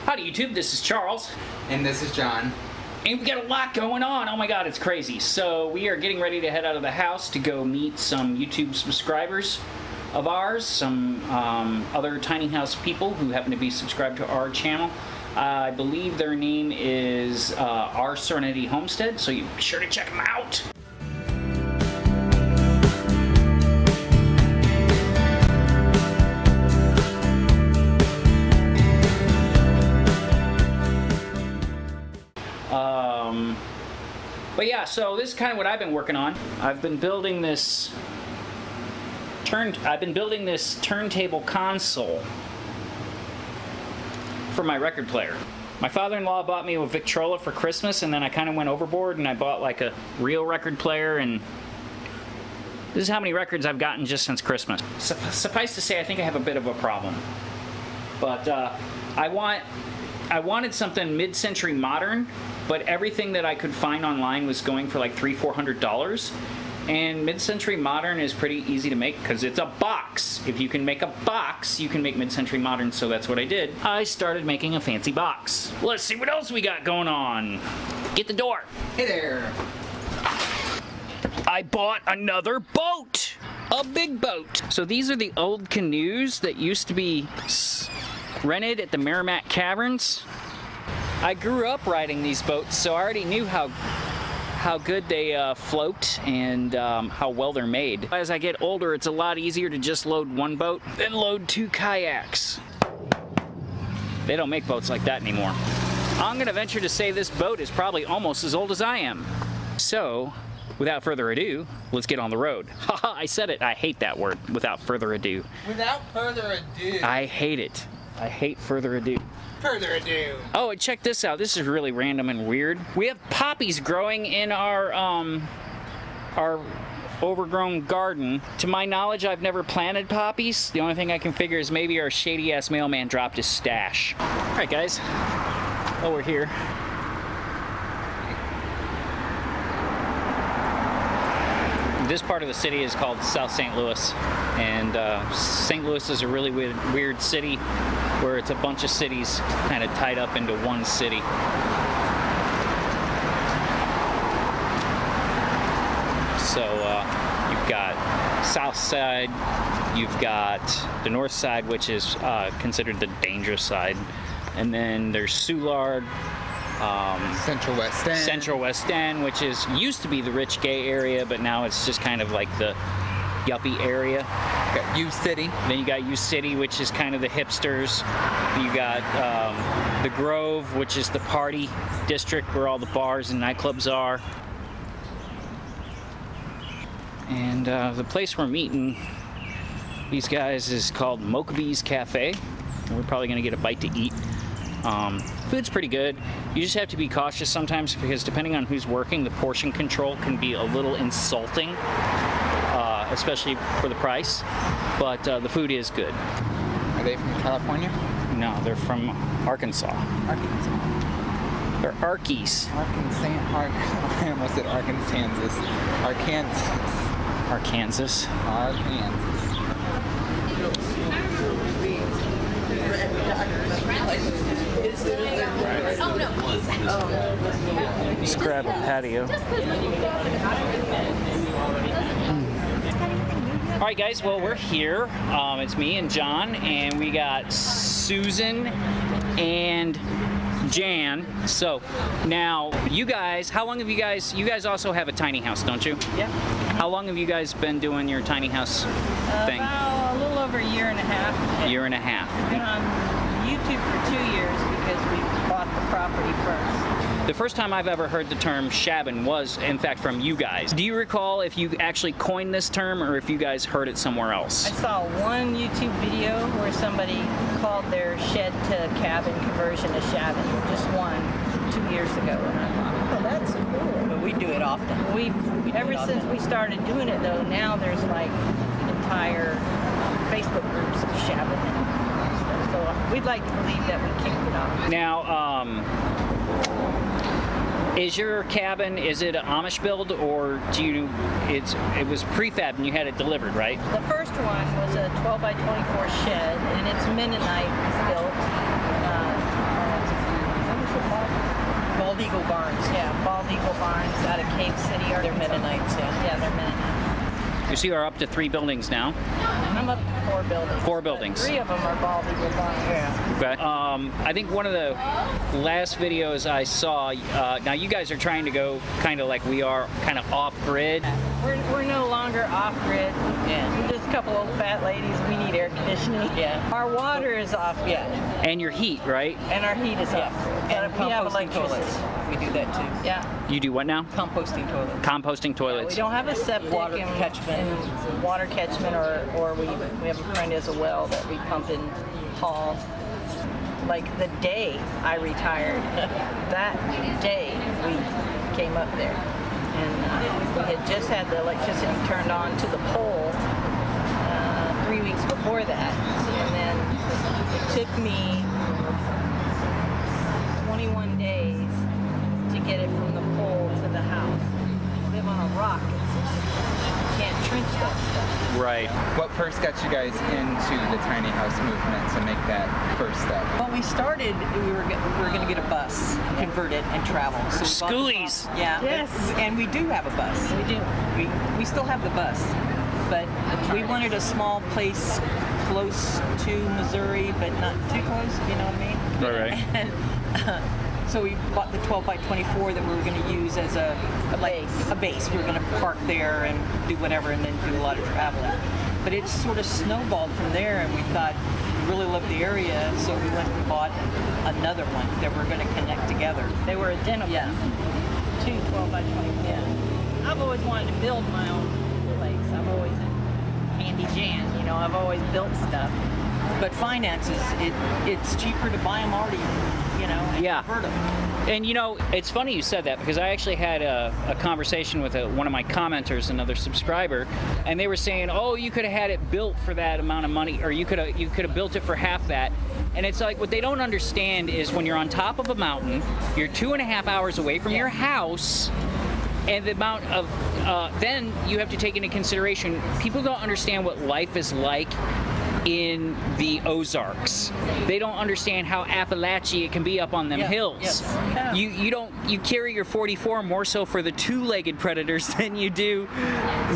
Howdy YouTube, this is Charles. And this is John. And we got a lot going on. Oh my god, it's crazy. So we are getting ready to head out of the house to go meet some YouTube subscribers of ours, some other tiny house people who happen to be subscribed to our channel. I believe their name is Our Serenity Homestead, so you be sure to check them out. But yeah, so this is kind of what I've been working on. I've been building this turntable console for my record player. My father-in-law bought me a Victrola for Christmas, and then I kind of went overboard and I bought like a real record player, and this is how many records I've gotten just since Christmas. Suffice to say, I think I have a bit of a problem. But I wanted something mid-century modern, but everything that I could find online was going for like $300-400. And mid-century modern is pretty easy to make because it's a box. If you can make a box, you can make mid-century modern, so that's what I did. I started making a fancy box. Let's see what else we got going on. Get the door. Hey there. I bought another boat. A big boat. So these are the old canoes that used to be rented at the Merrimack Caverns. I grew up riding these boats, so I already knew how good they float and how well they're made. As I get older, it's a lot easier to just load one boat than load 2 kayaks. They don't make boats like that anymore. I'm gonna venture to say this boat is probably almost as old as I am. So, without further ado, let's get on the road. Haha, I said it. I hate that word, without further ado. Without further ado. I hate it. I hate further ado. Further ado. Oh, and check this out. This is really random and weird. We have poppies growing in our overgrown garden. To my knowledge, I've never planted poppies. The only thing I can figure is maybe our shady-ass mailman dropped his stash. All right, guys. Oh, we're here. This part of the city is called South St. Louis, and St. Louis is a really weird city where it's a bunch of cities kind of tied up into one city. So you've got South Side, you've got the North Side, which is considered the dangerous side, and then there's Soulard, Central West End. Central West End, which used to be the rich gay area, but now it's just kind of like the yuppie area. You got U City. Then you got U City, which is kind of the hipsters. You got the Grove, which is the party district where all the bars and nightclubs are. And the place we're meeting these guys is called Mokabee's Cafe. And we're probably gonna get a bite to eat. Food's pretty good. You just have to be cautious sometimes because depending on who's working, the portion control can be a little insulting, especially for the price. But the food is good. Are they from California? No, they're from Arkansas. Arkansas. They're Arkies. I almost said Arkansas. Arkansas. Just grab a patio. Alright guys, well we're here. It's me and John, and we got Susan and Jan. So now you guys, how long have you guys also have a tiny house, don't you? Yeah. How long have you guys been doing your tiny house thing? About a little over a year and a half. Year and a half. Been on YouTube for 2 years because we bought the property first. The first time I've ever heard the term shabbin was, in fact, from you guys. Do you recall if you actually coined this term or if you guys heard it somewhere else? I saw one YouTube video where somebody called their shed to cabin conversion a shabbin. Just one, 2 years ago, and I thought, oh, that's cool. But we do it often. Ever since we started doing it, though, now there's like entire Facebook groups of shabbin and stuff. So we'd like to believe that we kicked it off. Now, is your cabin, is it an Amish build, or do you, it was prefab and you had it delivered, right? The first one was a 12 by 24 shed, and it's Mennonite built. So you are up to 3 buildings now. I'm up to 4 buildings. 4 buildings. 3 of them are Bald Eagle Vines. Yeah. Okay. I think one of the last videos I saw, now you guys are trying to go kind of like we are, kind of off-grid. We're no longer off-grid. Yeah. We're just a couple old fat ladies. We need air conditioning. Yeah. Our water is off. Yeah. And your heat, right? And our heat is Yeah. off. And But we have composting electricity. toilets. We do that too. Yeah. You do what now? Composting toilets. Composting We toilets. don't have a septic Water and catchment. and water catchment, or we have a friend who has a well that we pump in Hall. Like the day I retired, that day we came up there, and we had just had the electricity turned on to the pole 3 weeks before that, and then it took me 21 days to get it from the pole to the house. We live on a rock, you can't trench that stuff. Right. What first got you guys into the tiny house movement to make that first step? When we started, we were going to get a bus, convert it, and travel. So we bought the Schoolies. bus. Yeah. Yes. And we do have a bus. We do. We still have the bus, but we wanted a small place close to Missouri, but not too close. You know what I mean? Right. And so we bought the 12 by 24 that we were going to use as a base. We were going to park there and do whatever, and then do a lot of traveling. But it sort of snowballed from there, and we thought we really loved the area, so we went and bought another one that we're going to connect together. They were identical. Yeah. 2 12 by 24. Yeah. I've always wanted to build my own place. I've always handy Jan, you know, I've always built stuff. But finances, it's cheaper to buy them already, you know, and Yeah. convert them. And you know, it's funny you said that, because I actually had a conversation with one of my commenters, another subscriber, and they were saying, oh, you could have had it built for that amount of money, or you could have built it for half that. And it's like, what they don't understand is when you're on top of a mountain, you're 2.5 hours away from your house, and the amount of, then you have to take into consideration, people don't understand what life is like in the Ozarks. They don't understand how Appalachia it can be up on them Yeah, hills. yes. Yeah. You carry your 44 more so for the 2-legged predators than you do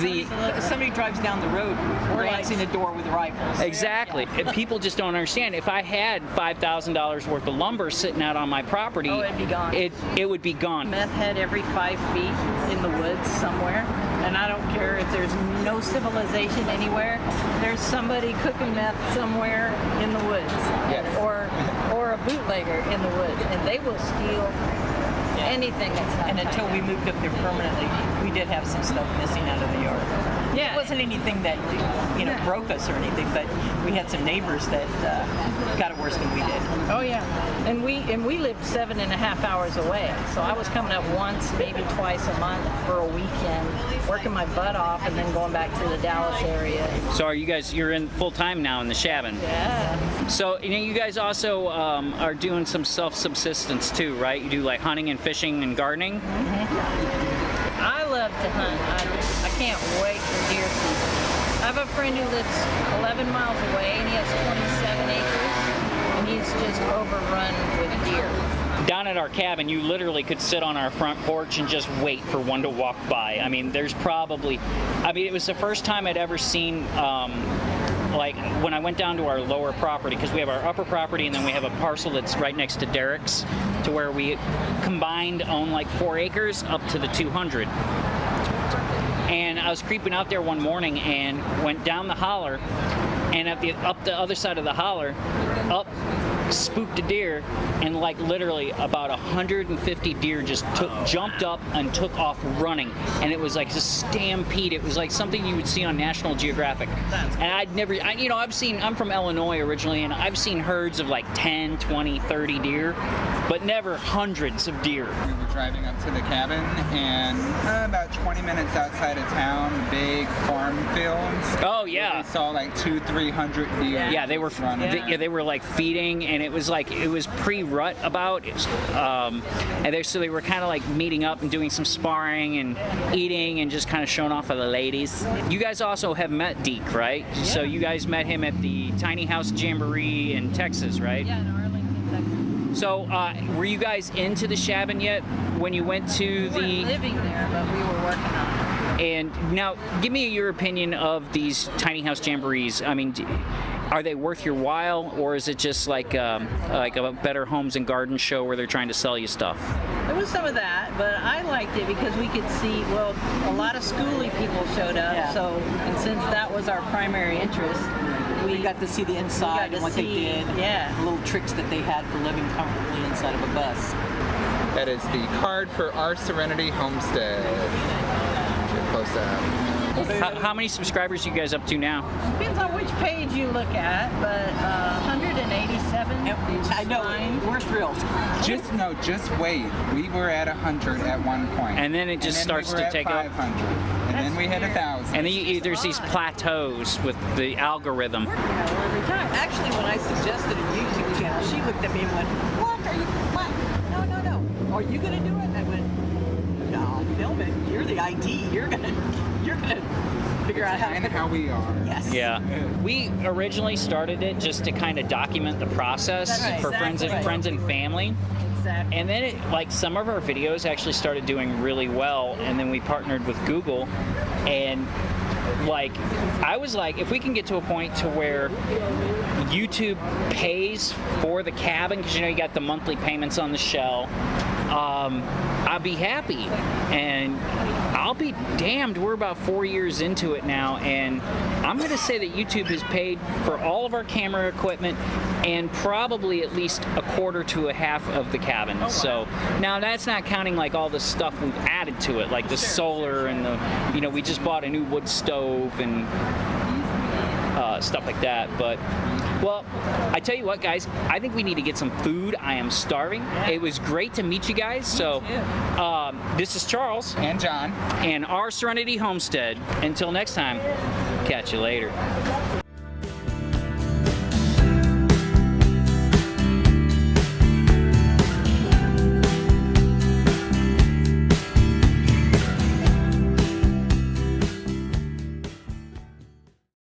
the Somebody drives down the road, glancing the door with rifles. exactly. And people just don't understand. If I had $5,000 worth of lumber sitting out on my property, Oh, it'd be gone. It would be gone. Meth head every 5 feet in the woods somewhere, and I don't care if there's no civilization anywhere. There's somebody cooking meth somewhere in the woods, Yes. or a bootlegger in the woods, and they will steal anything that's not. And until we moved up there permanently, we did have some stuff missing out of the yard. Yeah. It wasn't anything that, you know, broke us or anything, but we had some neighbors that got it worse than we did. Oh yeah, and we lived 7.5 hours away, so I was coming up once, maybe twice a month for a weekend, working my butt off, and then going back to the Dallas area. So you're in full time now in the Shabin. Yeah. So you know, you guys also are doing some self-subsistence too, right? You do like hunting and fishing and gardening. I love to hunt. I can't wait for deer season. I have a friend who lives 11 miles away, and he has 27 acres, and he's just overrun with deer. Down at our cabin, you literally could sit on our front porch and just wait for one to walk by. I mean, it was the first time I'd ever seen, like when I went down to our lower property, because we have our upper property and then we have a parcel that's right next to Derek's, to where we combined own like 4 acres up to the 200. And I was creeping out there one morning and went down the holler, and up the other side of the holler, spooked a deer, and like literally about 150 deer just jumped up and took off running, and it was like a stampede. It was like something you would see on National Geographic. And I'm from Illinois originally, and I've seen herds of like 10, 20, 30 deer, but never hundreds of deer. We were driving up to the cabin, and about 20 minutes outside of town, big farm fields. Oh yeah. We saw like 200-300 deer. Yeah, they were running. they were like feeding, and it was pre-rut about, and so they were kind of like meeting up and doing some sparring and eating and just kind of showing off of the ladies. You guys also have met Deke, right? Yeah. So you guys met him at the Tiny House Jamboree in Texas, right? Yeah, in Arlington, Texas. So were you guys into the Shabin yet when you went to We weren't the? living there, but we were working on it. And now, give me your opinion of these tiny house jamborees. I mean, are they worth your while, or is it just like a Better Homes and Garden show where they're trying to sell you stuff? There was some of that, but I liked it because we could see, well, a lot of schooly people showed up, Yeah. so, and since that was our primary interest, We got to see the inside to and what they see- did. yeah. The little tricks that they had for living comfortably inside of a bus. That is the card for Our Serenity Homestead. Get close up. How many subscribers are you guys up to now? depends on which page you look at, but 187, which is I know, fine. we're thrilled. Just wait. We were at 100 at one point. And then it just And then starts we were to take at up. 500. And then we hit 1,000. And then there's these plateaus with the algorithm. Every time. Actually, when I suggested a YouTube channel, she looked at me and went, "What are you? What? No. Are you gonna do it?" And I went, "No, I'll film it. You're the IT. You're gonna figure out how." And how we are. Yes. Yeah, we originally started it just to kind of document the process That's right, for exactly. friends and family. Exactly. And then like some of our videos actually started doing really well, and then we partnered with Google, and like I was like, if we can get to a point to where YouTube pays for the cabin, because you got the monthly payments on the shell, I'll be happy. And I'll be damned, we're about 4 years into it now, and I'm going to say that YouTube has paid for all of our camera equipment and probably at least a quarter to a half of the cabin. wow. So now that's not counting like all the stuff we've added to it, like the solar and the, we just bought a new wood stove and stuff like that. But well, I tell you what, guys, I think we need to get some food. I am starving. It was great to meet you guys. So this is Charles And John. and Our Serenity Homestead. Until next time, catch you later.